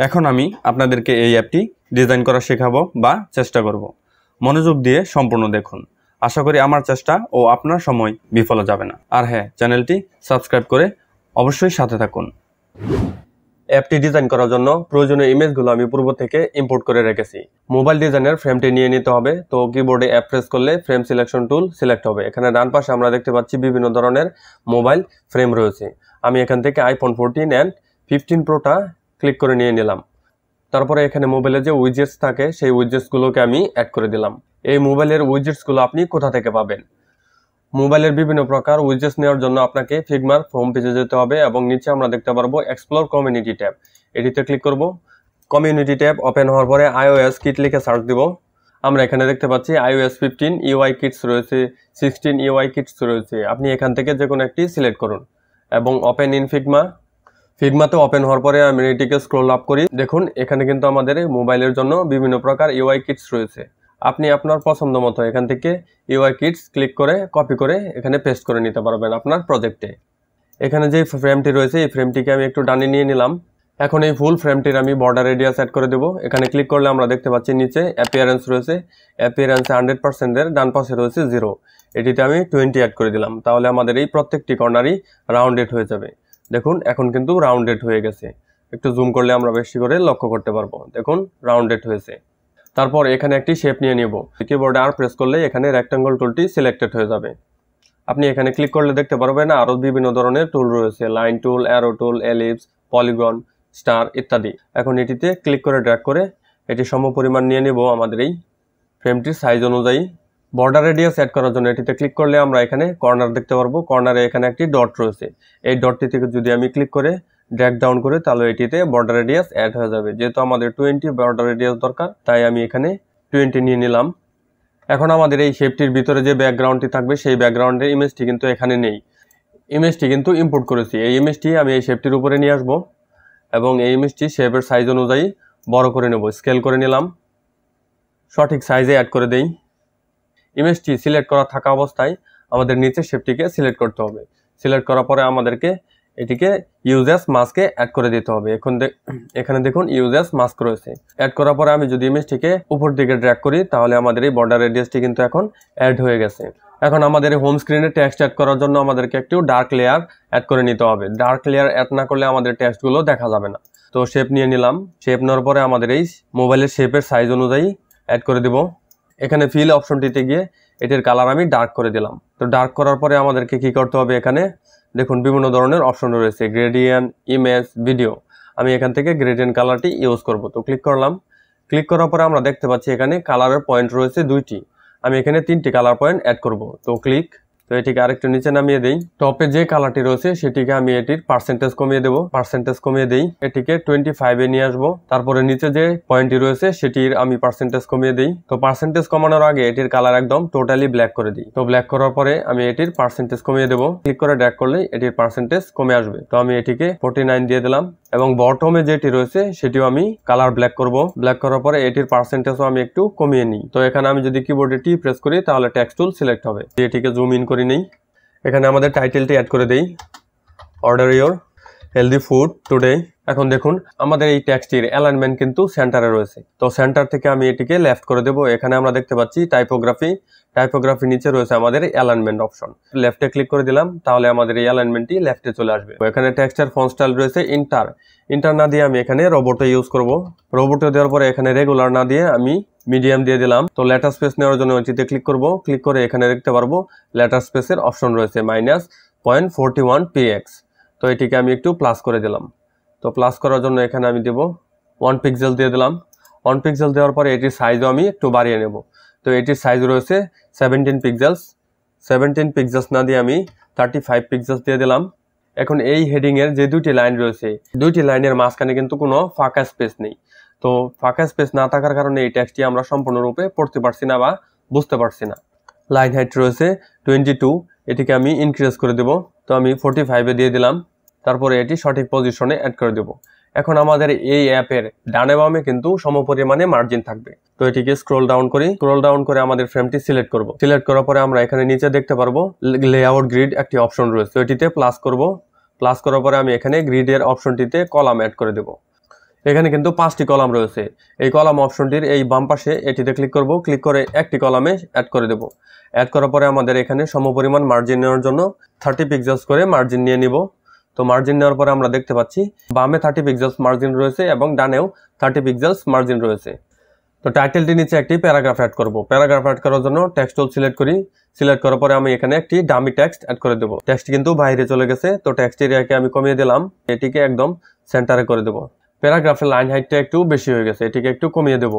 এখন আমি আপনাদেরকে এই অ্যাপটি ডিজাইন করা শেখাবো বা চেষ্টা করব। মনোযোগ দিয়ে সম্পূর্ণ দেখুন। আশা করি আমার চেষ্টা ও আপনার সময় বিফল যাবে না। আর হ্যাঁ, চ্যানেলটি সাবস্ক্রাইব করে অবশ্যই সাথে থাকুন। অ্যাপটি ডিজাইন করার জন্য প্রয়োজনীয় ইমেজগুলো আমি পূর্ব থেকে ইম্পোর্ট করে রেখেছি। মোবাইল ডিজাইনের ফ্রেমটি নিয়ে নিতে হবে। তো কিবোর্ডে অ্যাপ প্রেস করলে ফ্রেম সিলেকশন টুল সিলেক্ট হবে। এখানে ডান পাশে আমরা দেখতে পাচ্ছি বিভিন্ন ধরনের মোবাইল ফ্রেম রয়েছে। আমি এখান থেকে আইফোন 14 অ্যান্ড 15 প্রোটা ক্লিক করে নিয়ে নিলাম। তারপরে এখানে মোবাইলে যে উইজেটস থাকে সেই উইজেটসগুলোকে আমি অ্যাড করে দিলাম। এই মোবাইলের উইজেটসগুলো আপনি কোথা থেকে পাবেন? মোবাইলের বিভিন্ন প্রকার উইজেটস নেওয়ার জন্য আপনাকে ফিগমার হোম পেজে যেতে হবে এবং নিচে আমরা দেখতে পারবো এক্সপ্লোর কমিউনিটি ট্যাব। এটিতে ক্লিক করব। কমিউনিটি ট্যাব ওপেন হওয়ার পরে iOS কিট লিখে সার্চ দিব। আমরা এখানে দেখতে পাচ্ছি iOS 15 UI কিটস রয়েছে, 16 UI কিটস রয়েছে। আপনি এখান থেকে যে কোনো একটি সিলেক্ট করুন এবং ওপেন ইন ফিগমা। ফিগমাতে ওপেন হওয়ার পরে আমি এটিকে স্ক্রল আপ করি। দেখুন এখানে কিন্তু আমাদের মোবাইলের জন্য বিভিন্ন প্রকার UI কিটস রয়েছে। আপনি আপনার পছন্দ মতো এখান থেকে UI কিটস ক্লিক করে কপি করে এখানে পেস্ট করে নিতে পারবেন আপনার প্রজেক্টে। এখানে যে ফ্রেমটি রয়েছে এই ফ্রেমটিকে আমি একটু ডানে নিয়ে নিলাম। এখন এই ফুল ফ্রেমটির আমি বর্ডার রেডিয়াস সেট করে দেবো। এখানে ক্লিক করলে আমরা দেখতে পাচ্ছি নিচে অ্যাপিয়ারেন্স রয়েছে। অ্যাপিয়ারেন্সে 100%-এর ডান পাশে রয়েছে 0। এটিতে আমি 20 অ্যাড করে দিলাম। তাহলে আমাদের এই প্রত্যেকটি কর্নারই রাউন্ডেড হয়ে যাবে। দেখুন এখন কিন্তু রাউন্ডেড হয়ে গেছে। একটু জুম করলে আমরা বেশি করে লক্ষ্য করতে পারবো। দেখুন রাউন্ডেড হয়েছে। তারপর এখানে একটি শেপ নিয়ে নিব। কিবোর্ডে আর প্রেস করলে এখানে রেক্ট্যাঙ্গল টুলটি সিলেক্টেড হয়ে যাবে। আপনি এখানে ক্লিক করলে দেখতে পারবেন আরও বিভিন্ন ধরনের টুল রয়েছে, লাইন টুল, অ্যারো টুল, এলিপস, পলিগন, স্টার ইত্যাদি। এখন এটিতে ক্লিক করে ড্র্যাগ করে এটি সমপরিমাণ নিয়ে নেব আমাদের এই ফ্রেমটির সাইজ অনুযায়ী। বর্ডার রেডিয়াস অ্যাড করার জন্য এটিতে ক্লিক করলে আমরা এখানে কর্নার দেখতে পারবো। কর্নারে এখানে একটি ডট রয়েছে। এই ডটটি থেকে যদি আমি ক্লিক করে ড্র্যাগ ডাউন করি তাহলে এটিতে বর্ডার রেডিয়াস অ্যাড হয়ে যাবে। যেহেতু আমাদের 20 বর্ডার রেডিয়াস দরকার তাই আমি এখানে 20 নিয়ে নিলাম। এখন আমাদের এই শেপটির ভিতরে যে ব্যাকগ্রাউন্ডটি থাকবে সেই ব্যাকগ্রাউন্ডের ইমেজটি কিন্তু এখানে নেই। ইমেজটি কিন্তু ইম্পোর্ট করেছি। এই ইমেজটি আমি এই শেপটির উপরে নিয়ে আসবো এবং এই ইমেজটি শেপের সাইজ অনুযায়ী বড় করে নেব। স্কেল করে নিলাম, সঠিক সাইজে অ্যাড করে দেই। ইমেজটি সিলেক্ট করা থাকা অবস্থায় আমাদের নিচে শেপটিকে সিলেক্ট করতে হবে। সিলেক্ট করার পরে আমাদেরকে এটিকে ইউজেস মাস্কে অ্যাড করে দিতে হবে। এখানে দেখুন ইউজেস মাস্ক রয়েছে। অ্যাড করার পরে আমি যদি ইমেজটিকে উপর দিকে ড্র্যাগ করি তাহলে আমাদের এই বর্ডার রেডিয়াসটি কিন্তু এখন অ্যাড হয়ে গেছে। এখন আমাদের হোম স্ক্রিনে টেক্সট অ্যাড করার জন্য আমাদেরকে একটু ডার্ক লেয়ার অ্যাড করে নিতে হবে। ডার্ক লেয়ার অ্যাড না করলে আমাদের টেক্সটগুলো দেখা যাবে না। তো শেপ নিয়ে নিলাম। শেপ নেওয়ার পরে আমাদের এই মোবাইলের শেপের সাইজ অনুযায়ী অ্যাড করে দেব। এখানে ফিল অপশনটিতে গিয়ে এটির কালার আমি ডার্ক করে দিলাম। তো ডার্ক করার পরে আমাদেরকে কি করতে হবে? এখানে দেখুন বিভিন্ন ধরনের অপশন রয়েছে, গ্রেডিয়েন্ট, ইমেজ, ভিডিও। আমি এখান থেকে গ্রেডিয়েন্ট কালারটি ইউজ করব। তো ক্লিক করলাম। ক্লিক করার পরে আমরা দেখতে পাচ্ছি এখানে কালারের পয়েন্ট রয়েছে 2টি। আমি এখানে 3টি কালার পয়েন্ট অ্যাড করব। তো ক্লিক। তো এটিকে আরেকটু নিচে নামিয়ে দেই। টপে যে কালারটি রয়েছে সেটিকে আমি এটির পার্সেন্টেজ কমিয়ে দেব। পার্সেন্টেজ কমিয়ে দেই। এটিকে 25-এ নিয়ে আসবো। তারপরে নিচে যে পয়েন্টটি রয়েছে সেটির আমি পার্সেন্টেজ কমিয়ে দেই। তো পার্সেন্টেজ কমানোর আগে এটির কালার একদম টোটালি ব্ল্যাক করে দিই। তো ব্ল্যাক করার পরে আমি এটির পার্সেন্টেজ কমিয়ে দেবো। ক্লিক করে ড্র্যাগ করলেই এটির পার্সেন্টেজ কমে আসবে। তো আমি এটিকে 49 দিয়ে দিলাম এবং বটমে যেটি রয়েছে সেটিও আমি কালার ব্ল্যাক করব। ব্ল্যাক করার পরে এটির পার্সেন্টেজও আমি একটু কমিয়ে নিই। তো এখানে আমি যদি কিবোর্ডে টি প্রেস করি তাহলে টেক্সট টুল সিলেক্ট হবে। এটিকে জুম ইন করে নেই। এখানে আমাদের টাইটেলটি অ্যাড করে দেই, order your healthy food today. এখন দেখুন আমাদের এই টেক্সটির অ্যালাইনমেন্ট কিন্তু সেন্টারে রয়েছে। তো সেন্টার থেকে আমি এটিকে লেফট করে দেব। এখানে আমরা দেখতে পাচ্ছি টাইপোগ্রাফি নিচে রয়েছে আমাদের অ্যালাইনমেন্ট অপশন। লেফটে ক্লিক করে দিলাম তাহলে আমাদের এই অ্যালাইনমেন্টটি লেফটে চলে আসবে। এখানে টেক্সটের ফন্ট স্টাইল রয়েছে ইন্টার না দিয়ে আমি এখানে রোবোটে ইউজ করব। রোবোটে দেওয়ার পরে এখানে রেগুলার না দিয়ে আমি মিডিয়াম দিয়ে দিলাম। তো লেটার স্পেস নেওয়ার জন্য ওইটিতে ক্লিক করব। ক্লিক করে এখানে দেখতে পারবো লেটার স্পেসের অপশন রয়েছে -0.41 px। তো এটিকে আমি একটু প্লাস করে দিলাম। তো প্লাস করার জন্য এখানে আমি দেব 1 পিক্সেল দিয়ে দিলাম। 1 পিক্সেল দেওয়ার পরে এটির সাইজও আমি একটু বাড়িয়ে নেব। তো এটির সাইজ রয়েছে 17 পিক্সেলস। 17 পিক্সেলস না দিয়ে আমি 35 পিক্সেলস দিয়ে দিলাম। এখন এই হেডিংয়ের যে 2টি লাইন রয়েছে 2টি লাইনের মাঝখানে কিন্তু কোনো ফাঁকা স্পেস নেই। তো ফাঁকা স্পেস না থাকার কারণে এই টেক্সটটি আমরা সম্পূর্ণরূপে পড়তে পারছি না বা বুঝতে পারছি না। লাইন হাইট রয়েছে 22, এটিকে আমি ইনক্রিজ করে দেব। তো আমি 45-এ দিয়ে দিলাম। তারপরে এটি সঠিক পজিশনে অ্যাড করে দেব। এখন আমাদের এই অ্যাপের ডানে বামে কিন্তু সমপরিমাণে মার্জিন থাকবে। তো এটিকে স্ক্রল ডাউন করে আমাদের ফ্রেমটি সিলেক্ট করব। সিলেক্ট করার পরে আমরা এখানে নিচে দেখতে পারবো লেআউট গ্রিড একটি অপশন রয়েছে। তো এটিতে প্লাস করব। প্লাস করার পরে আমি এখানে গ্রিডের অপশনটিতে কলাম অ্যাড করে দেব। এখানে কিন্তু 5টি কলাম রয়েছে। এই কলাম অপশনটির এই বাম পাশে এটিতে ক্লিক করব, ক্লিক করে একটি কলামে অ্যাড করে দেব। অ্যাড করার পরে আমাদের এখানে সমপরিমাণ মার্জিন নেওয়ার জন্য 30 পিক্সেলস করে মার্জিন নিয়ে নিব। তো মার্জিন নেওয়ার পরে আমরা দেখতে পাচ্ছি বামে 30 পিক্সেলস মার্জিন রয়েছে এবং ডানেও 30 পিক্সেলস মার্জিন রয়েছে। তো টাইটেলটির নিচে একটি প্যারাগ্রাফ অ্যাড করব। প্যারাগ্রাফ অ্যাড করার জন্য টেক্সট টুল সিলেক্ট করি। সিলেক্ট করার পরে আমি এখানে একটি ডামি টেক্সট অ্যাড করে দেব। টেক্সট কিন্তু বাইরে চলে গেছে, তো টেক্সট এরিয়াকে আমি কমিয়ে দিলাম, এটিকে একদম সেন্টারে করে দেব। প্যারাগ্রাফের লাইন হাইটটা একটু বেশি হয়ে গেছে, এটিকে একটু কমিয়ে দেব।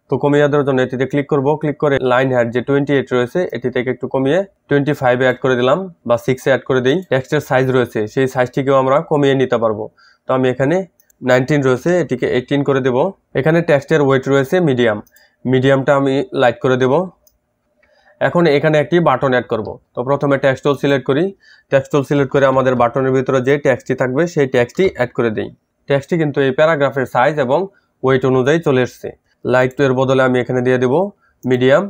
তো কমিয়ে দেওয়ার জন্য এটিতে ক্লিক করব, ক্লিক করে লাইন হাইট যে 28 রয়েছে এটি থেকে একটু কমিয়ে 25 অ্যাড করে দিলাম বা 6 অ্যাড করে দিই। টেক্সটের সাইজ রয়েছে, সেই সাইজটিকেও আমরা কমিয়ে নিতে পারবো। তো আমি এখানে 19 রয়েছে, এটিকে 18 করে দেব। এখানে টেক্সটের ওয়েট রয়েছে মিডিয়াম, মিডিয়ামটা আমি লাইট করে দেব। এখন এখানে একটি বাটন অ্যাড করব। তো প্রথমে টেক্সট টুল সিলেক্ট করি। টেক্সট টুল সিলেক্ট করে আমাদের বাটনের ভিতরে যে টেক্সটটি থাকবে সেই টেক্সটটি অ্যাড করে দিই। টেক্সটটি কিন্তু এই প্যারাগ্রাফের সাইজ এবং ওয়েট অনুযায়ী চলে এসছে। লাইট টু এর বদলে আমি এখানে দিয়ে দেব মিডিয়াম।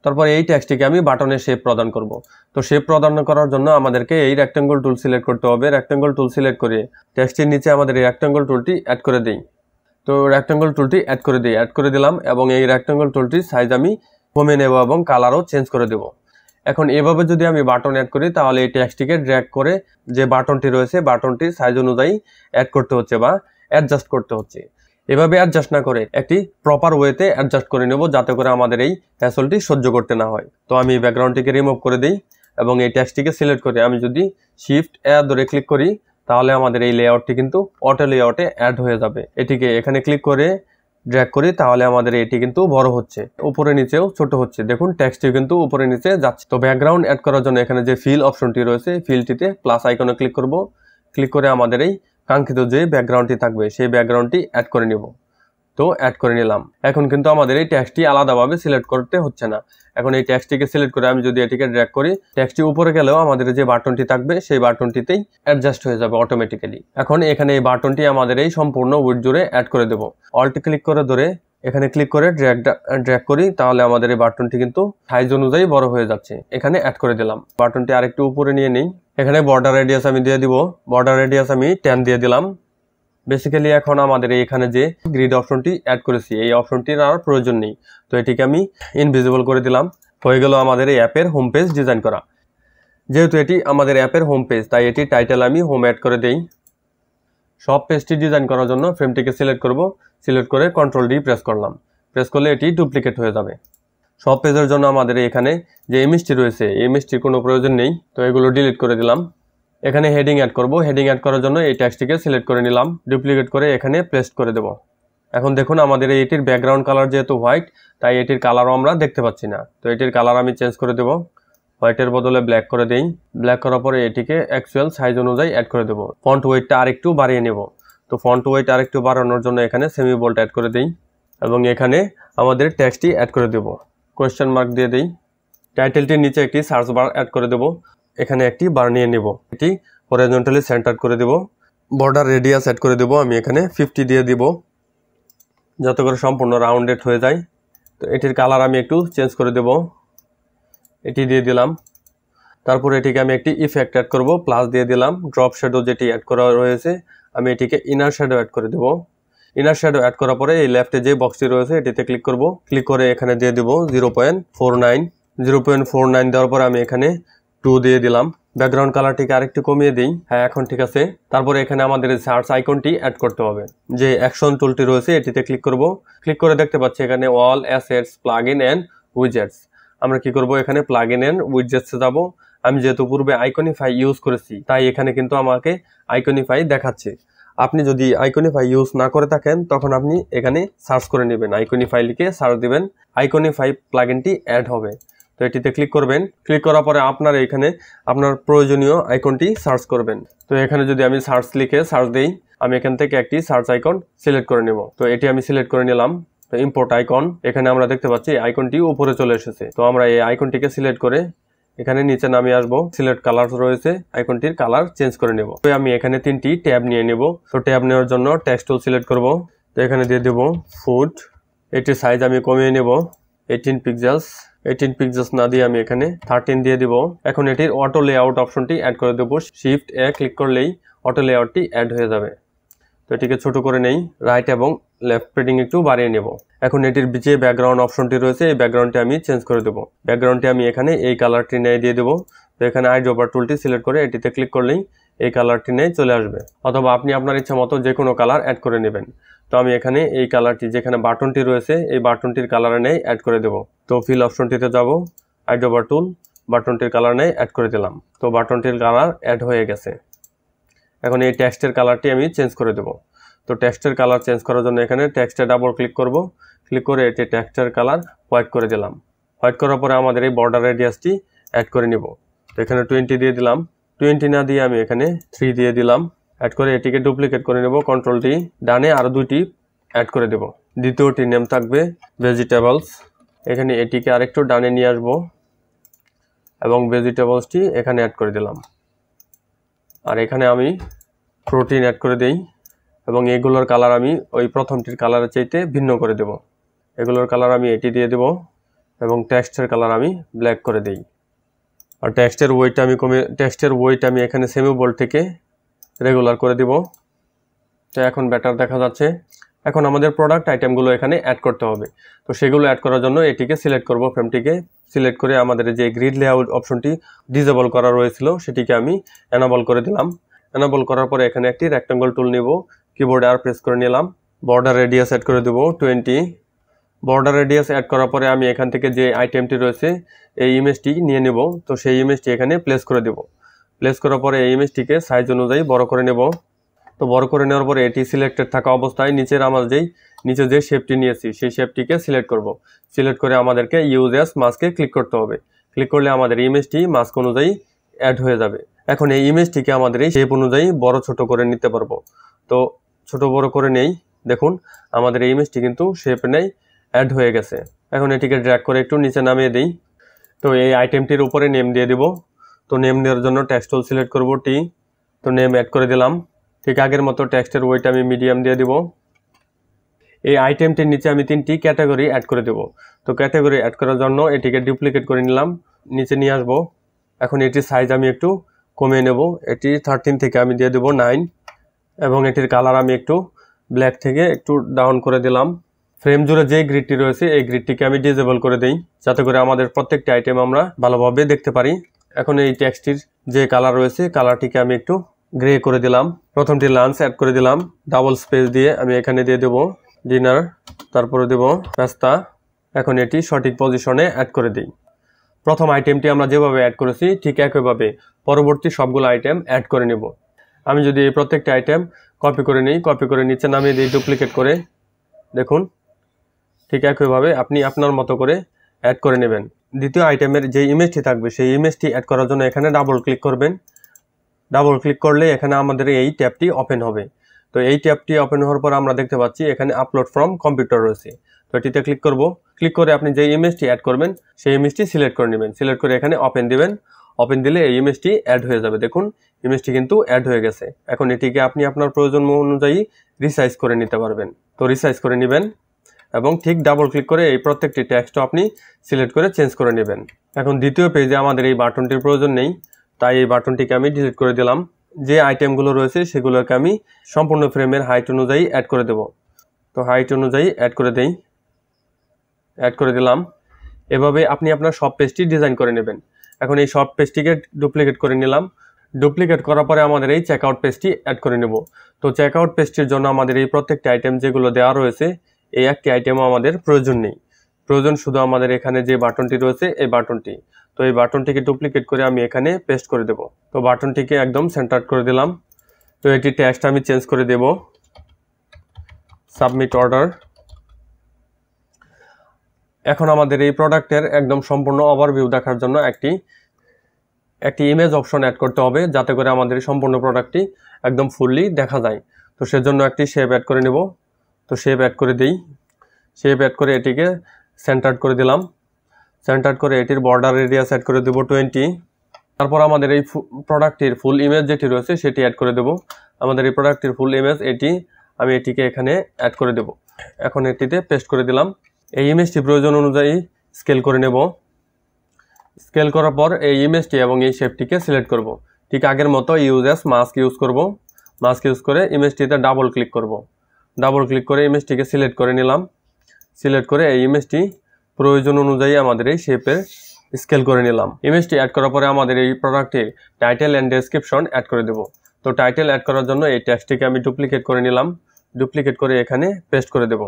তারপর এই টেক্সটটিকে আমি বাটনের শেপ প্রদান করব। তো শেপ প্রদান করার জন্য আমাদেরকে এই রেক্টেঙ্গল টুল সিলেক্ট করতে হবে। রেক্টেঙ্গল টুল সিলেক্ট করে টেক্সটের নিচে আমাদের এই রেক্টেঙ্গল টুলটি অ্যাড করে দিই। তো রেক্টেঙ্গল টুলটি অ্যাড করে দিলাম এবং এই রেক্টেঙ্গল টুলটির সাইজ আমি কমিয়ে নেব এবং কালারও চেঞ্জ করে দেব। এখন এভাবে যদি আমি বাটন অ্যাড করি তাহলে এই টেক্সটটিকে ড্র্যাগ করে যে বাটনটি রয়েছে বাটনটির সাইজ অনুযায়ী অ্যাড করতে হচ্ছে বা অ্যাডজাস্ট করতে হচ্ছে। এভাবে অ্যাডজাস্ট না করে একটি প্রপার ওয়েতে অ্যাডজাস্ট করে নেব, যাতে করে আমাদের এই হ্যাসলটি সহ্য করতে না হয়। তো আমি ব্যাকগ্রাউন্ডটিকে রিমুভ করে দিই এবং এই টেক্সটটিকে সিলেক্ট করে আমি যদি শিফট ধরে ক্লিক করি তাহলে আমাদের এই লেআউটটি কিন্তু অটো লেআউটে অ্যাড হয়ে যাবে। এটিকে এখানে ক্লিক করে ড্র্যাগ করি তাহলে আমাদের এটি কিন্তু বড় হচ্ছে, উপরে নিচেও ছোট হচ্ছে। দেখুন টেক্সটটি কিন্তু উপরে নিচে যাচ্ছে। তো ব্যাকগ্রাউন্ড অ্যাড করার জন্য এখানে যে ফিল অপশনটি রয়েছে ফিলটিতে প্লাস আইকনে ক্লিক করব। ক্লিক করে আমাদের এই কাঙ্ক্ষিত যে ব্যাকগ্রাউন্ডটি থাকবে সেই ব্যাকগ্রাউন্ডটি অ্যাড করে নিব। তো অ্যাড করে নিলাম। এখন কিন্তু আমাদের এই টেক্সটটি আলাদাভাবে সিলেক্ট করতে হচ্ছে না। এখন এই টেক্সটটিকে সিলেক্ট করে আমি যদি এটিকে ড্র্যাগ করি টেক্সটটি উপরে গেলেও আমাদের যে বাটনটি থাকবে সেই বাটনটিতেই অ্যাডজাস্ট হয়ে যাবে অটোমেটিক্যালি। এখন এখানে এই বাটনটি আমাদের এই সম্পূর্ণ উইডথ জুড়ে অ্যাড করে দেব। অল্ট ক্লিক করে ধরে এখানে ক্লিক করে ড্র্যাগ করি তাহলে আমাদের এই বাটনটি কিন্তু সাইজ অনুযায়ী বড় হয়ে যাচ্ছে। এখানে অ্যাড করে দিলাম। বাটনটি আরেকটু উপরে নিয়ে নিই। এখানে বর্ডার রেডিয়াস আমি দিয়ে দিব। বর্ডার রেডিয়াস আমি 10 দিয়ে দিলাম। বেসিক্যালি এখন আমাদের এখানে যে গ্রিড অপশনটি অ্যাড করেছি এই অপশনটির আর প্রয়োজন নেই। তো এটিকে আমি ইনভিজিবল করে দিলাম। হয়ে গেল আমাদের এই অ্যাপের হোম পেজ ডিজাইন করা। যেহেতু এটি আমাদের অ্যাপের হোম পেজ তাই এটি টাইটেল আমি হোম অ্যাড করে দেই। সব পেজটি ডিজাইন করার জন্য ফ্রেমটিকে সিলেক্ট করব। সিলেক্ট করে কন্ট্রোল ডি প্রেস করলাম। প্রেস করলে এটি ডুপ্লিকেট হয়ে যাবে। সব পেজের জন্য আমাদের এখানে যে ইমেজটি রয়েছে এই ইমেজটির কোনো প্রয়োজন নেই, তো এগুলো ডিলিট করে দিলাম। এখানে হেডিং অ্যাড করব। হেডিং অ্যাড করার জন্য এই টেক্সটটিকে সিলেক্ট করে নিলাম, ডুপ্লিকেট করে এখানে পেস্ট করে দেব। এখন দেখুন আমাদের এটির ব্যাকগ্রাউন্ড কালার যেহেতু হোয়াইট তাই এটির কালারও আমরা দেখতে পাচ্ছি না। তো এটির কালার আমি চেঞ্জ করে দেব, হোয়াইটের বদলে ব্ল্যাক করে দেই। ব্ল্যাক করার পরে এটিকে অ্যাকচুয়াল সাইজ অনুযায়ী অ্যাড করে দেব। ফন্ট ওয়েটটা আরেকটু বাড়িয়ে নেব। তো ফন্ট ওয়েট আরেকটু বাড়ানোর জন্য এখানে সেমি বোল্ড অ্যাড করে দিই এবং এখানে আমাদের টেক্সটটি অ্যাড করে দেব। কোয়েশ্চেন মার্ক দিয়ে দিই। টাইটেলটির নিচে একটি সার্চ বার অ্যাড করে দেব। এখানে একটি বার নিয়ে নেব, এটি হরিজন্টালি সেন্টার করে দেব। বর্ডার রেডিয়াস অ্যাড করে দেব, আমি এখানে 50 দিয়ে দিব যাতে করে সম্পূর্ণ রাউন্ডেড হয়ে যায়। তো এটির কালার আমি একটু চেঞ্জ করে দেব, এটি দিয়ে দিলাম। তারপর এটিকে আমি একটি ইফেক্ট অ্যাড করব, প্লাস দিয়ে দিলাম। ড্রপ শ্যাডো যেটি অ্যাড করা রয়েছে আমি এটিকে ইনার শ্যাডো অ্যাড করে দেব। ইনার শ্যাডো অ্যাড করার পরে এই লেফটে যে বক্সটি রয়েছে এটিতে ক্লিক করব। ক্লিক করে এখানে দিয়ে দেব 0.49। 0.49 দেওয়ার পরে আমি এখানে 2 দিয়ে দিলাম। ব্যাকগ্রাউন্ড কালারটিকে আরেকটু কমিয়ে দিই। হ্যাঁ এখন ঠিক আছে। তারপরে এখানে আমাদের সার্চ আইকনটি অ্যাড করতে হবে। যে অ্যাকশন টুলটি রয়েছে এটিতে ক্লিক করব। ক্লিক করে দেখতে পাচ্ছি এখানে all assets plugin and widgets. আমরা কি করব এখানে প্লাগইন এন্ড উইজেটসে যাব। আমি যেহেতু পূর্বে আইকনিফাই ইউজ করেছি তাই এখানে কিন্তু আমাকে আইকনিফাই দেখাচ্ছে। আপনি যদি আইকনিফাই ইউজ না করে থাকেন তখন আপনি এখানে সার্চ করে নেবেন, আইকনিফাই লিখে সার্চ দিবেন, আইকনিফাই প্লাগইনটি অ্যাড হবে। তো এটিতে ক্লিক করবেন। ক্লিক করার পরে আপনার এখানে আপনার প্রয়োজনীয় আইকনটি সার্চ করবেন। তো এখানে যদি আমি সার্চ লিখে সার্চ দিই আমি এখান থেকে একটি সার্চ আইকন সিলেক্ট করে নেব। তো এটি আমি সিলেক্ট করে নিলাম। তো ইম্পোর্ট আইকন, এখানে আমরা দেখতে পাচ্ছি আইকনটি উপরে চলে এসেছে। তো আমরা এই আইকনটিকে সিলেক্ট করে এখানে নিচে নামিয়ে আসবো। সিলেক্ট কালার রয়েছে, আইকনটির কালার চেঞ্জ করে নেব। তো আমি এখানে 3টি ট্যাব নিয়ে নেব। তো ট্যাব নেওয়ার জন্য টেক্সট টুল সিলেক্ট করব। তো এখানে দিয়ে দেব ফুট। এটির সাইজ আমি কমিয়ে নেব 18 পিক্সেলস। 18 পিক্সেলস না দিয়ে আমি এখানে 13 দিয়ে দিব। এখন এটির অটো লেআউট অপশনটি অ্যাড করে দেব। শিফট ক্লিক করলেই অটো লেআউটটি অ্যাড হয়ে যাবে। তো এটিকে ছোট করে নেই, রাইট এবং লেফট প্যাডিং একটু বাড়িয়ে নেব। এখন এটির যে ব্যাকগ্রাউন্ড অপশনটি রয়েছে এই ব্যাকগ্রাউন্ডটি আমি চেঞ্জ করে দেবো। ব্যাকগ্রাউন্ডটি আমি এখানে এই কালারটি নিয়ে দিয়ে দেবো। তো এখানে আইড্রপার টুলটি সিলেক্ট করে এটিতে ক্লিক করলেই এই কালারটি নিয়ে চলে আসবে, অথবা আপনি আপনার ইচ্ছা মতো যে কোনো কালার অ্যাড করে নেবেন। তো আমি এখানে এই কালারটি যেখানে বাটনটি রয়েছে এই বাটনটির কালারে নেই অ্যাড করে দেব। তো ফিল অপশনটিতে যাব, আইড্রপার টুল, বাটনটির কালার নেই অ্যাড করে দিলাম। তো বাটনটির কালার অ্যাড হয়ে গেছে। এখন এই টেক্সটের কালারটি আমি চেঞ্জ করে দেব। তো টেক্সটের কালার চেঞ্জ করার জন্য এখানে টেক্সটে ডাবল ক্লিক করব, ক্লিক করে এটি টেক্সটের কালার হোয়াইট করে দিলাম। হোয়াইট করার পরে আমাদের এই বর্ডার রেডিয়াসটি অ্যাড করে নিব। তো এখানে 20 দিয়ে দিলাম, 20 না দিয়ে আমি এখানে 3 দিয়ে দিলাম। অ্যাড করে এটিকে ডুপ্লিকেট করে নেব, কন্ট্রোল টি, ডানে আরও 2টি অ্যাড করে দেব। দ্বিতীয়টি নেম থাকবে ভেজিটেবলস, এখানে এটিকে আরেকটু ডানে নিয়ে আসবো এবং ভেজিটেবলসটি এখানে অ্যাড করে দিলাম। আর এখানে আমি প্রোটিন অ্যাড করে দেই এবং এগুলোর কালার আমি ওই প্রথমটির কালারের চাইতে ভিন্ন করে দেব। এগুলোর কালার আমি এটি দিয়ে দেব এবং টেক্সটের কালার আমি ব্ল্যাক করে দেই। আর টেক্সটের ওয়েট আমি এখানে সেমি বোল্ড থেকে রেগুলার করে দিব। তো এখন বেটার দেখা যাচ্ছে। এখন আমাদের প্রোডাক্ট আইটেমগুলো এখানে অ্যাড করতে হবে। তো সেগুলো অ্যাড করার জন্য এটিকে সিলেক্ট করব, ফ্রেমটিকে সিলেক্ট করে আমাদের যে গ্রিড লেআউট অপশনটি ডিসেবল করা রয়েছিল সেটিকে আমি এনাবল করে দিলাম। এনাবল করার পরে এখানে একটি রেক্টাঙ্গল টুল নিব, কিবোর্ডে আর প্রেস করে নিলাম। বর্ডার রেডিয়াস অ্যাড করে দেব 20। বর্ডার রেডিয়াস অ্যাড করার পরে আমি এখান থেকে যে আইটেমটি রয়েছে এই ইমেজটি নিয়ে নেব। তো সেই ইমেজটি এখানে প্লেস করে দেব। প্লেস করার পরে এই ইমেজটিকে সাইজ অনুযায়ী বড় করে নেব। তো বড় করে নেওয়ার পরে এটি সিলেক্টেড থাকা অবস্থায় নিচে যে শেপটি নিয়েছি সেই শেপটিকে সিলেক্ট করব। সিলেক্ট করে আমাদেরকে ইউজ অ্যাজ মাস্কে ক্লিক করতে হবে। ক্লিক করলে আমাদের ইমেজটি মাস্ক অনুযায়ী অ্যাড হয়ে যাবে। এখন এই ইমেজটিকে আমাদের এই শেপ অনুযায়ী বড় ছোট করে নিতে পারবো। তো ছোট বড় করে নেই, দেখুন আমাদের এই ইমেজটি কিন্তু শেপ নেই অ্যাড হয়ে গেছে। এখন এটিকে ড্র্যাগ করে একটু নিচে নামিয়ে দিই। তো এই আইটেমটির উপরে নেম দিয়ে দিব। তো নেম দেওয়ার জন্য টেক্সট টুল সিলেক্ট করব, টি। তো নেম অ্যাড করে দিলাম। ঠিক আগের মতো টেক্সটের ওয়েট আমি মিডিয়াম দিয়ে দিব। এই আইটেমটির নিচে আমি 3টি ক্যাটাগরি অ্যাড করে দেব। তো ক্যাটাগরি অ্যাড করার জন্য এটিকে ডুপ্লিকেট করে নিলাম, নিচে নিয়ে আসব। এখন এটির সাইজ আমি একটু কমিয়ে নেব, এটি 13 থেকে আমি দিয়ে দেব 9 এবং এটির কালার আমি একটু ব্ল্যাক থেকে একটু ডাউন করে দিলাম। ফ্রেম জুড়ে যে গ্রিডটি রয়েছে এই গ্রিডটিকে আমি ডিসেবল করে দেই, যাতে করে আমাদের প্রত্যেকটি আইটেম আমরা ভালোভাবে দেখতে পারি। এখন এই টেক্সটির যে কালার রয়েছে কালারটিকে আমি একটু গ্রে করে দিলাম। প্রথমটি লাঞ্চ অ্যাড করে দিলাম, ডাবল স্পেস দিয়ে আমি এখানে দিয়ে দেব ডিনার, তারপরে দেব পাস্তা। এখন এটি সঠিক পজিশনে অ্যাড করে দিই। প্রথম আইটেমটি আমরা যেভাবে অ্যাড করেছি ঠিক একইভাবে পরবর্তী সবগুলো আইটেম অ্যাড করে নেব। আমি যদি এই প্রত্যেকটি আইটেম কপি করে নিই, কপি করে নিচে নামিয়ে দিই ডুপ্লিকেট করে, দেখুন ঠিক একইভাবে আপনি আপনার মতো করে অ্যাড করে নেবেন। দ্বিতীয় আইটেমের যে ইমেজটি থাকবে সেই ইমেজটি অ্যাড করার জন্য এখানে ডাবল ক্লিক করবেন। ডাবল ক্লিক করলে এখানে আমাদের এই ট্যাবটি ওপেন হবে। তো এই ট্যাবটি ওপেন হওয়ার পর আমরা দেখতে পাচ্ছি এখানে আপলোড ফ্রম কম্পিউটার রয়েছে। তো এটিতে ক্লিক করব। ক্লিক করে আপনি যে ইমেজটি অ্যাড করবেন সেই ইমেজটি সিলেক্ট করে নেবেন। সিলেক্ট করে এখানে ওপেন দিবেন। ওপেন দিলে এই ইমেজটি অ্যাড হয়ে যাবে। দেখুন ইমেজটি কিন্তু অ্যাড হয়ে গেছে। এখন এটিকে আপনি আপনার প্রয়োজন অনুযায়ী রিসাইজ করে নিতে পারবেন। তো রিসাইজ করে নেবেন এবং ঠিক ডাবল ক্লিক করে এই প্রত্যেকটি টেক্সটও আপনি সিলেক্ট করে চেঞ্জ করে নেবেন। এখন দ্বিতীয় পেজে আমাদের এই বাটনটির প্রয়োজন নেই, তাই এই বাটনটিকে আমি ডিলিট করে দিলাম। যে আইটেমগুলো রয়েছে সেগুলোকে আমি সম্পূর্ণ ফ্রেমের হাইট অনুযায়ী অ্যাড করে দেব। তো হাইট অনুযায়ী অ্যাড করে দেই, অ্যাড করে দিলাম। এভাবে আপনি আপনার সব পেজটি ডিজাইন করে নেবেন। এখন এই সব পেজটিকে ডুপ্লিকেট করে নিলাম। ডুপ্লিকেট করার পরে আমাদের এই চেকআউট পেজটি অ্যাড করে নেব। তো চেকআউট পেজটির জন্য আমাদের এই প্রত্যেকটি আইটেম যেগুলো দেওয়া রয়েছে এই একটি আইটেমও আমাদের প্রয়োজন নেই। প্রয়োজন শুধু আমাদের এখানে যে বাটনটি রয়েছে এই বাটনটি। তো এই বাটনটিকে ডুপ্লিকেট করে আমি এখানে পেস্ট করে দেব। তো বাটনটিকে একদম সেন্টার করে দিলাম। তো এটি টেক্সট আমি চেঞ্জ করে দেব, সাবমিট অর্ডার। এখন আমাদের এই প্রোডাক্টের একদম সম্পূর্ণ ওভারভিউ দেখার জন্য একটি ইমেজ অপশন অ্যাড করতে হবে, যাতে করে আমাদের সম্পূর্ণ প্রোডাক্টটি একদম ফুললি দেখা যায়। তো সেজন্য একটি শেপ অ্যাড করে নেব। তো শেপ অ্যাড করে দিই। শেপ অ্যাড করে এটিকে সেন্টার্ড করে দিলাম। সেন্টার্ড করে এটির বর্ডার রেডিয়াস অ্যাড করে দেব 20। তারপর আমাদের এই প্রোডাক্টটির ফুল ইমেজ যেটি রয়েছে সেটি অ্যাড করে দেব। আমাদের এই প্রোডাক্টটির ফুল ইমেজ আমি এটিকে এখানে অ্যাড করে দেব। এখন এটিতে পেস্ট করে দিলাম। এই ইমেজটি প্রয়োজন অনুযায়ী স্কেল করে নেব। স্কেল করার পর এই ইমেজটি এবং এই শেপটিকে সিলেক্ট করব। ঠিক আগের মতো ইউজ অ্যাজ মাস্ক ইউজ করব। মাস্ক ইউজ করে ইমেজটিতে ডাবল ক্লিক করব। ডাবল ক্লিক করে ইমেজটিকে সিলেক্ট করে নিলাম। সিলেক্ট করে এই ইমেজটি প্রয়োজন অনুযায়ী আমাদের এই শেপের স্কেল করে নিলাম। ইমেজটি অ্যাড করার পরে আমাদের এই প্রোডাক্টের টাইটেল অ্যান্ড ডেসক্রিপশন অ্যাড করে দেব। তো টাইটেল অ্যাড করার জন্য এই টেক্সটটিকে আমি ডুপ্লিকেট করে নিলাম। ডুপ্লিকেট করে এখানে পেস্ট করে দেব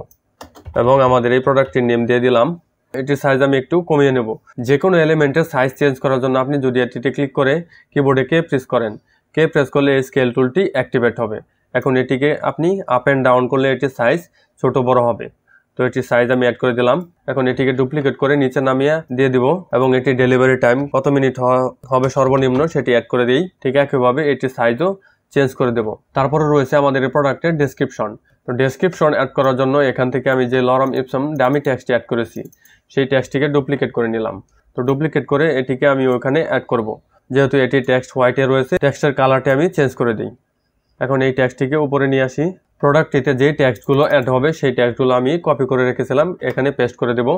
এবং আমাদের এই প্রোডাক্টটির নেম দিয়ে দিলাম। এটির সাইজ আমি একটু কমিয়ে নেব। যে কোনো এলিমেন্টের সাইজ চেঞ্জ করার জন্য আপনি যদি এটিতে ক্লিক করে কিবোর্ডে কে প্রেস করেন, কে প্রেস করলে এই স্কেল টুলটি অ্যাক্টিভেট হবে। এখন এটিকে আপনি আপ অ্যান্ড ডাউন করলে এটির সাইজ ছোট বড় হবে। তো এটির সাইজ আমি অ্যাড করে দিলাম। এখন এটিকে ডুপ্লিকেট করে নিচে নামিয়ে দিয়ে দিব এবং এটি ডেলিভারি টাইম কত মিনিট হবে সর্বনিম্ন সেটি অ্যাড করে দিই। ঠিক একইভাবে এটির সাইজও চেঞ্জ করে দেব। তারপরে রয়েছে আমাদের এই প্রোডাক্টের ডেসক্রিপশন। তো ডেসক্রিপশন অ্যাড করার জন্য এখান থেকে আমি যে লরম ইপসম ডামি টেক্সটটি অ্যাড করেছি সেই টেক্সটটিকে ডুপ্লিকেট করে নিলাম। তো ডুপ্লিকেট করে এটিকে আমি ওখানে অ্যাড করব। যেহেতু এটি টেক্সট হোয়াইটে রয়েছে, টেক্সটের কালারটি আমি চেঞ্জ করে দিই। এখন এই টেক্সটটিকে উপরে নিয়ে আসি। প্রোডাক্টটিতে যে টেক্সটগুলো অ্যাড হবে সেই টেক্সটগুলো আমি কপি করে রেখেছিলাম, এখানে পেস্ট করে দেব।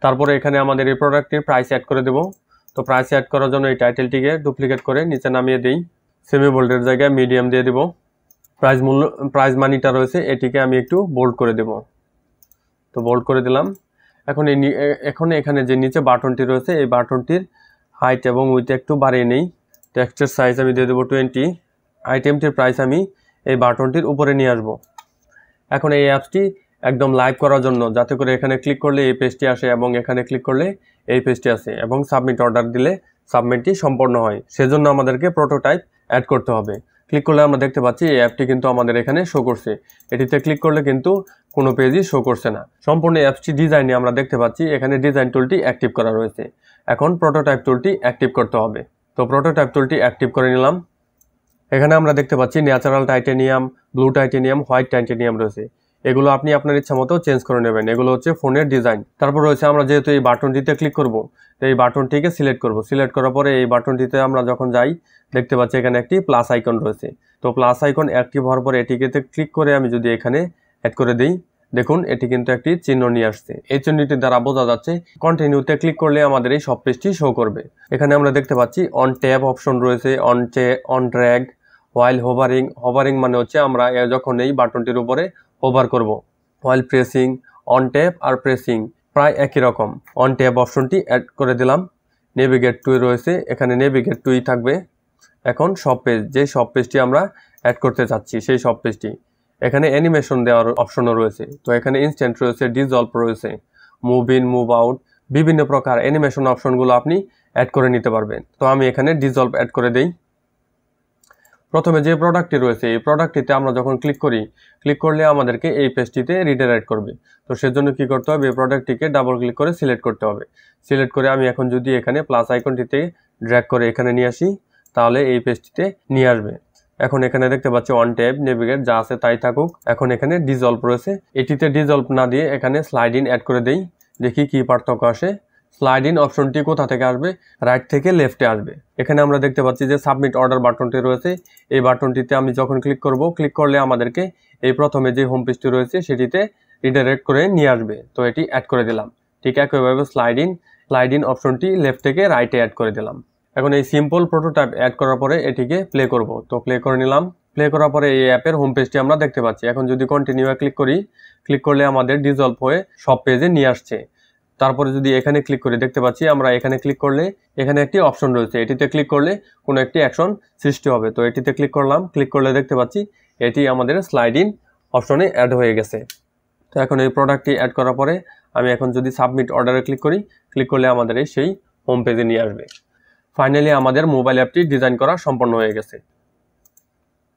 তারপরে এখানে আমাদের এই প্রোডাক্টটির প্রাইস অ্যাড করে দেব। তো প্রাইস অ্যাড করার জন্য এই টাইটেলটিকে ডুপ্লিকেট করে নিচে নামিয়ে দিই। সেমি বোল্ডের জায়গায় মিডিয়াম দিয়ে দেব। প্রাইস মানিটা রয়েছে এটিকে আমি একটু বোল্ড করে দেব। তো বোল্ড করে দিলাম। এখন এখানে যে নিচে বাটনটি রয়েছে এই বাটনটির হাইট এবং উইথ একটু বাড়িয়ে নেই। টেক্সটের সাইজ আমি দিয়ে দেবো 20। আইটেমটির প্রাইস আমি এই বাটনটির উপরে নিয়ে আসব। এখন এই অ্যাপসটি একদম লাইভ করার জন্য যাতে করে এখানে ক্লিক করলে এই পেজটি আসে এবং এখানে ক্লিক করলে এই পেজটি আসে এবং সাবমিট অর্ডার দিলে সাবমিটটি সম্পন্ন হয়, সেজন্য আমাদেরকে প্রোটোটাইপ অ্যাড করতে হবে। ক্লিক করলে আমরা দেখতে পাচ্ছি এই অ্যাপটি কিন্তু আমাদের এখানে শো করছে। এটিতে ক্লিক করলে কিন্তু কোনো পেজই শো করছে না। সম্পূর্ণ অ্যাপসটি ডিজাইনে আমরা দেখতে পাচ্ছি এখানে ডিজাইন টুলটি অ্যাক্টিভ করা রয়েছে। এখন প্রোটোটাইপ টুলটি অ্যাক্টিভ করতে হবে। তো প্রোটোটাইপ টুলটি অ্যাক্টিভ করে নিলাম। এখানে আমরা দেখতে পাচ্ছি natural titanium, blue titanium, white titanium রয়েছে। এগুলো আপনি আপনার ইচ্ছা মতো চেঞ্জ করে নেবেন। এগুলো হচ্ছে ফোনের ডিজাইন। তারপর রয়েছে আমরা যেহেতু এই বাটনটিতে ক্লিক করব, এই বাটনটিকে সিলেক্ট করব। সিলেক্ট করার পরে এই বাটনটিতে আমরা যখন যাই দেখতে পাচ্ছি এখানে একটি প্লাস আইকন রয়েছে। তো প্লাস আইকন অ্যাক্টিভ হওয়ার পরে এটিকে ক্লিক করে আমি যদি এখানে অ্যাড করে দিই, দেখুন এটি কিন্তু একটি চিহ্ন নিয়ে আসছে। এই চিহ্নটির দ্বারা বোঝা যাচ্ছে কন্টিনিউতে ক্লিক করলে আমাদের এই সব পেজটি শো করবে। এখানে আমরা দেখতে পাচ্ছি অন ট্যাব অপশন রয়েছে, on drag, while hovering. Hovering মানে হচ্ছে আমরা যখন এই বাটনটির উপরে হোভার করব। হোয়াইল প্রেসিং, অন ট্যাপ আর প্রেসিং প্রায় একই রকম। অন ট্যাব অপশনটি অ্যাড করে দিলাম। নেভিগেট টুই রয়েছে, এখানে নেভিগেট টুই থাকবে। এখন সব পেজ, যে সব পেজটি আমরা অ্যাড করতে চাচ্ছি সেই সব পেজটি। এখানে অ্যানিমেশন দেওয়ার অপশনও রয়েছে। তো এখানে ইনস্ট্যান্ট রয়েছে, ডিজলভ রয়েছে, মুভ ইন, মুভ আউট, বিভিন্ন প্রকার অ্যানিমেশন অপশনগুলো আপনি অ্যাড করে নিতে পারবেন। তো আমি এখানে ডিজলভ অ্যাড করে দিই। প্রথমে যে প্রোডাক্টটি রয়েছে এই প্রোডাক্টটিতে আমরা যখন ক্লিক করি, ক্লিক করলে আমাদেরকে এই পেজটিতে রিডাইরেক্ট করবে। তো সেজন্য কি করতে হবে, এই প্রোডাক্টটিকে ডাবল ক্লিক করে সিলেক্ট করতে হবে। সিলেক্ট করে আমি এখন যদি এখানে প্লাস আইকনটিতে ড্র্যাগ করে এখানে নিয়ে আসি তাহলে এই পেজটিতে নিয়ে আসবে। এখন এখানে দেখতে পাচ্ছি অন ট্যাব, নেভিগেট যা আছে তাই থাকুক। এখন এখানে ডিজলভ রয়েছে, এটিতে ডিজলভ না দিয়ে এখানে স্লাইড ইন অ্যাড করে দেই, দেখি কি পার্থক্য আসে। স্লাইড ইন অপশনটি কোথা থেকে আসবে, রাইট থেকে লেফটে আসবে। এখানে আমরা দেখতে পাচ্ছি যে সাবমিট অর্ডার বাটনটি রয়েছে, এই বাটনটিতে আমি যখন ক্লিক করব, ক্লিক করলে আমাদেরকে এই প্রথমে যে হোম পেজটি রয়েছে সেটিতে রিডাইরেক্ট করে নিয়ে আসবে। তো এটি অ্যাড করে দিলাম। ঠিক একইভাবে স্লাইড ইন অপশনটি লেফট থেকে রাইটে অ্যাড করে দিলাম। এখন এই সিম্পল প্রোটোটাইপ অ্যাড করার পরে এটিকে প্লে করব। তো প্লে করে নিলাম। প্লে করার পরে এই অ্যাপের হোম পেজটি আমরা দেখতে পাচ্ছি। এখন যদি কন্টিনিউ ক্লিক করি, ক্লিক করলে আমাদের ডিজলভ হয়ে সব পেজে নিয়ে আসছে। তারপরে যদি এখানে ক্লিক করি দেখতে পাচ্ছি আমরা এখানে ক্লিক করলে এখানে একটি অপশন রয়েছে, এটিতে ক্লিক করলে কোনো একটি অ্যাকশন সৃষ্টি হবে। তো এটিতে ক্লিক করলাম। ক্লিক করলে দেখতে পাচ্ছি এটি আমাদের স্লাইড ইন অপশনে অ্যাড হয়ে গেছে। তো এখন এই প্রোডাক্টটি অ্যাড করার পরে আমি এখন যদি সাবমিট অর্ডারে ক্লিক করি, ক্লিক করলে আমাদের সেই হোম পেজে নিয়ে আসবে। ফাইনালি আমাদের মোবাইল অ্যাপটি ডিজাইন করা সম্পন্ন হয়ে গেছে।